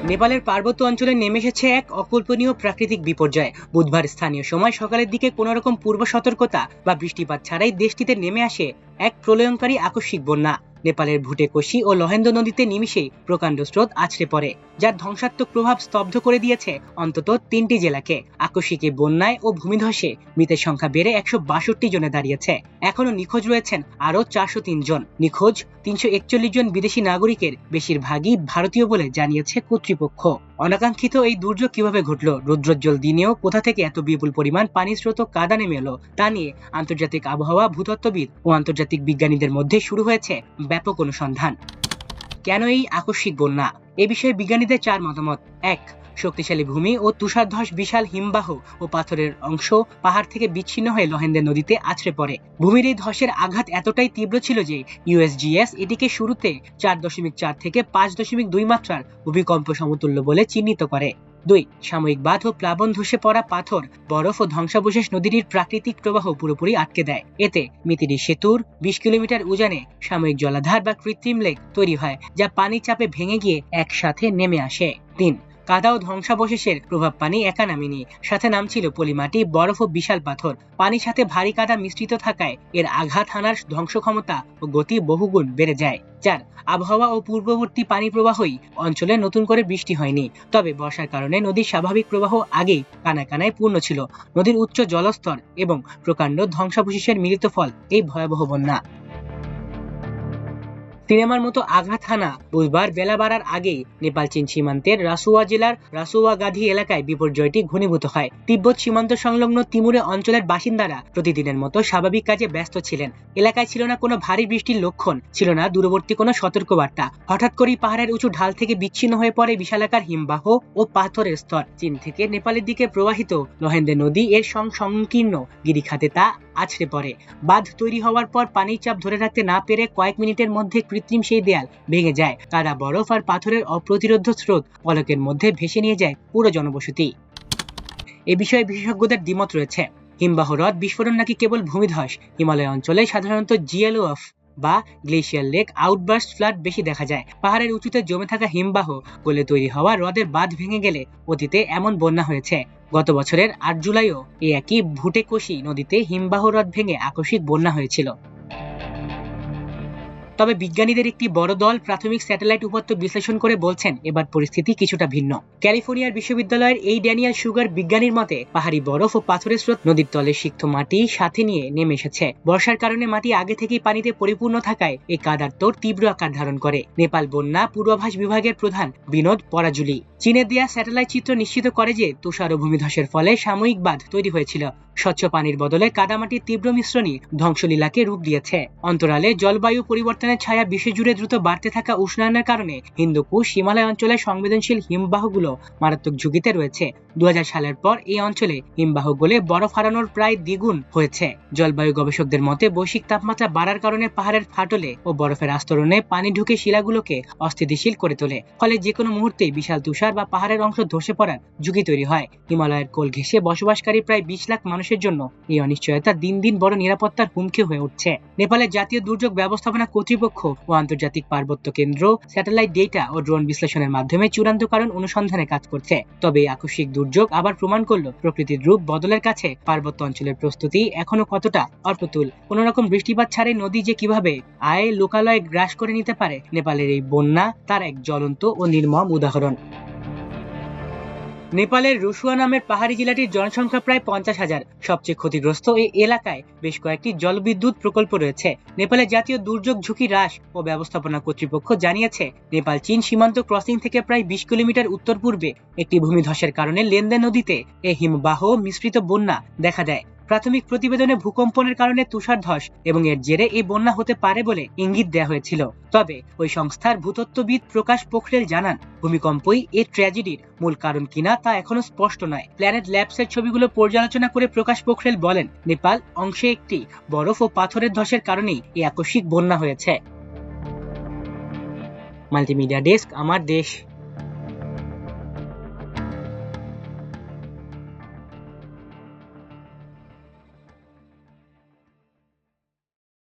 নেপালের পার্বত্য অঞ্চলে নেমে এসেছে এক অকল্পনীয় প্রাকৃতিক বিপর্যয়। বুধবার স্থানীয় সময় সকালের দিকে কোনো রকম পূর্ব সতর্কতা বা বৃষ্টিপাত ছাড়াই দেশটিতে নেমে আসে এক প্রলয়ঙ্কারী আকস্মিক বন্যা। নেপালের ভুটেকোশি ও লহেন্দ্র নদীতে নিমিষেই প্রকাণ্ড স্রোত আছড়ে পড়ে, যার ধ্বংসাত্মক প্রভাব স্তব্ধ করে দিয়েছে অন্তত ৩টি জেলাকে। আকস্মিক এই বন্যায় ও ভূমিধসে মৃতের সংখ্যা বেড়ে ১৬২ জনে দাঁড়িয়েছে। এখনো নিখোঁজ রয়েছেন আরও ৪০৩ জন। নিখোঁজ ৩৪১ জন বিদেশি নাগরিকের বেশিরভাগই ভারতীয় বলে জানিয়েছে কর্তৃপক্ষ। অনাকাঙ্ক্ষিত এই দুর্যোগ কিভাবে ঘটল, রৌদ্রোজ্জ্বল দিনেও কোথা থেকে এত বিপুল পরিমাণ পানির স্রোত কাদা নেমে এলো, তা নিয়ে আন্তর্জাতিক আবহাওয়া ভূতত্ত্ববিদ ও আন্তর্জাতিক বিজ্ঞানীদের মধ্যে শুরু হয়েছে ব্যাপক অনুসন্ধান। কেন এই আকস্মিক বন্যা? এ বিষয়ে বিজ্ঞানীদের ৪ মতামত। ১. শক্তিশালী ভূমি ও তুষারধস বিশাল হিমবাহ ও পাথরের অংশ পাহাড় থেকে বিচ্ছিন্ন হয়ে লহেন্দ্র নদীতে আছড়ে পড়ে। ভূমির এই ধসের আঘাত এতটাই তীব্র ছিল যে ইউএসজিএস এটিকে শুরুতে ৪.৪ থেকে ৫.২ মাত্রার ভূমিকম্প সমতুল্য বলে চিহ্নিত করে। ২. সাময়িক বাঁধ ও প্লাবন ধসে পড়া পাথর, বরফ ও ধ্বংসাবশেষ নদীটির প্রাকৃতিক প্রবাহ পুরোপুরি আটকে দেয়। এতে মিতিরি সেতুর ২০ কিলোমিটার উজানে সাময়িক জলাধার বা কৃত্রিম লেক তৈরি হয়, যা পানির চাপে ভেঙে গিয়ে একসাথে নেমে আসে। ৩. কাদা ও ধ্বংসাবশেষের প্রভাব পানি একা নামেনি, সাথে নামছিল পলিমাটি, বরফ ও বিশাল পাথর। পানির সাথে ভারী কাদা মিশ্রিত থাকায় এর আঘাত হানার ধ্বংস ক্ষমতা ও গতি বহুগুণ বেড়ে যায়। ৪. আবহাওয়া ও পূর্ববর্তী পানি প্রবাহই অঞ্চলে নতুন করে বৃষ্টি হয়নি, তবে বর্ষার কারণে নদীর স্বাভাবিক প্রবাহ আগেই কানায় কানায় পূর্ণ ছিল। নদীর উচ্চ জলস্তর এবং প্রকাণ্ড ধ্বংসাবশেষের মিলিত ফল এই ভয়াবহ বন্যা। সিনেমার মতো আঘাত হানা বুধবার বেলা বাড়ার আগেই নেপাল চীন সীমান্তের রাসুয়া জেলার রাসুয়াগাধি এলাকায় বিপর্যয়টি ঘনীভূত হয়। তিব্বত সীমান্ত সংলগ্ন তিমুরে অঞ্চলের বাসিন্দারা প্রতিদিনের মতো স্বাভাবিক কাজে ব্যস্ত ছিলেন। এলাকায় ছিল না কোনো ভারী বৃষ্টির লক্ষণ, ছিল না দূরবর্তী কোনো সতর্কবার্তা। হঠাৎ করেই পাহাড়ের উঁচু ঢাল থেকে বিচ্ছিন্ন হয়ে পড়ে বিশালাকার হিমবাহ ও পাথরের স্তর। চীন থেকে নেপালের দিকে প্রবাহিত লহেন্দ্র নদী এর সংকীর্ণ গিরিখাতে তা আছড়ে পড়ে। বাঁধ তৈরি হওয়ার পর পানির চাপ ধরে রাখতে না পেরে কয়েক মিনিটের মধ্যে কৃত্রিম সেই দেয়াল ভেঙে যায়। কাদা, বরফ আর পাথরের অপ্রতিরোধ স্রোত পলকের মধ্যে ভেসে নিয়ে যায় পুরো জনবসতি। এ বিষয়ে বিশেষজ্ঞদের দ্বিমত রয়েছে। হিমবাহ হ্রদ বিস্ফোরণ নাকি কেবল ভূমিধস। হিমালয় অঞ্চলে সাধারণত জিএলওএফ বা গ্লেশিয়ার লেক আউটবার্স্ট ফ্লাড বেশি দেখা যায়। পাহাড়ের উঁচুতে জমে থাকা হিমবাহ গলে তৈরি হওয়া হ্রদের বাঁধ ভেঙে গেলে অতীতে এমন বন্যা হয়েছে। গত বছরের ৮ জুলাইও এই একই ভুটেকোশি নদীতে হিমবাহ হ্রদ ভেঙে আকস্মিক বন্যা হয়েছিল। তবে বিজ্ঞানীদের একটি বড় দল প্রাথমিক স্যাটেলাইট উপাত্ত বিশ্লেষণ করে বলছেন এবার পরিস্থিতি কিছুটা ভিন্ন। ক্যালিফোর্নিয়ার বিশ্ববিদ্যালয়ের এই ড্যানিয়েল সুগার বিজ্ঞানীর মতে পাহাড়ি বরফ ও পাথরের স্রোত নদীর তলে সিক্ত মাটি সাথে নিয়ে নেমে এসেছে। বর্ষার কারণে মাটি আগে থেকেই পানিতে পরিপূর্ণ থাকায় এই কাদার তোড় তীব্র আকার ধারণ করে। নেপাল বন্যা পূর্বাভাস বিভাগের প্রধান বিনোদ পরাজুলি চীনের দেয়া স্যাটেলাইট চিত্র নিশ্চিত করে যে তুষার ও ভূমিধসের ফলে সাময়িক বাঁধ তৈরি হয়েছিল। স্বচ্ছ পানির বদলে কাদামাটির তীব্র মিশ্রণই ধ্বংসলীলাকে রূপ দিয়েছে। অন্তরালে জলবায়ু পরিবর্তনের ছায়া বিশ্বজুড়ে দ্রুত বাড়তে থাকা উষ্ণায়নের কারণে হিন্দুকুশ হিমালয় অঞ্চলের সংবেদনশীল হিমবাহগুলো মারাত্মক ঝুঁকিতে রয়েছে। ২০০০ সালের পর এই অঞ্চলে হিমবাহ গলে বরফ হারানোর প্রায় দ্বিগুণ হয়েছে। জলবায়ু গবেষকদের মতে বৈশ্বিক তাপমাত্রা বাড়ার কারণে পাহাড়ের ফাটলে ও বরফের আস্তরণে পানি ঢুকে শিলাগুলোকে অস্থিতিশীল করে তোলে। ফলে যে কোনো মুহূর্তেই বিশাল তুষার বা পাহাড়ের অংশ ধসে পড়ার ঝুঁকি তৈরি হয়। হিমালয়ের কোল ঘেঁষে বসবাসকারী প্রায় ২০ লাখ মানুষের জন্য এই অনিশ্চয়তা দিন দিন বড় নিরাপত্তার হুমকি হয়ে উঠছে। নেপালের জাতীয় দুর্যোগ ব্যবস্থাপনা কর্তৃপক্ষ ও আন্তর্জাতিক পার্বত্য কেন্দ্র স্যাটেলাইট ডেটা ও ড্রোন বিশ্লেষণের মাধ্যমে চূড়ান্ত কারণ অনুসন্ধানে কাজ করছে। তবে এই আকস্মিক দুর্যোগ আবার প্রমাণ করলো প্রকৃতির রূপ বদলের কাছে পার্বত্য অঞ্চলের প্রস্তুতি এখনো কতটা অপ্রতুল। কোন রকম বৃষ্টিপাত ছাড়াই নদী যে কিভাবে আয় লোকালয়ে গ্রাস করে নিতে পারে, নেপালের এই বন্যা তার এক জ্বলন্ত ও নির্মম উদাহরণ। নেপালের রুশুয়া নামের পাহাড়ি জেলাটির জনসংখ্যা প্রায় ৫০,০০০। সবচেয়ে ক্ষতিগ্রস্ত এই এলাকায় বেশ কয়েকটি জলবিদ্যুৎ প্রকল্প রয়েছে। নেপালের জাতীয় দুর্যোগ ঝুঁকি হ্রাস ও ব্যবস্থাপনা কর্তৃপক্ষ জানিয়েছে নেপাল চীন সীমান্ত ক্রসিং থেকে প্রায় ২০ কিলোমিটার উত্তর পূর্বে একটি ভূমিধসের কারণে লেনদেন নদীতে এই হিমবাহ মিশ্রিত বন্যা দেখা দেয়। প্রাথমিক প্রতিবেদনে ভূকম্পনের কারণে তুষারধস এবং এর জেরে এই বন্যা হতে পারে বলে ইঙ্গিত দেওয়া হয়েছিল। তবে ওই সংস্থার ভূতত্ত্ববিদ প্রকাশ পোখরেল জানান ভূমিকম্পই এই ট্র্যাজেডির মূল কারণ কিনা তা এখনো স্পষ্ট নয়। প্ল্যানেট ল্যাবসের ছবিগুলো পর্যালোচনা করে প্রকাশ পোখরেল বলেন নেপাল অংশে একটি বরফ ও পাথরের ধসের কারণেই এই আকস্মিক বন্যা হয়েছে। মাল্টিমিডিয়া ডেস্ক, আমার দেশ।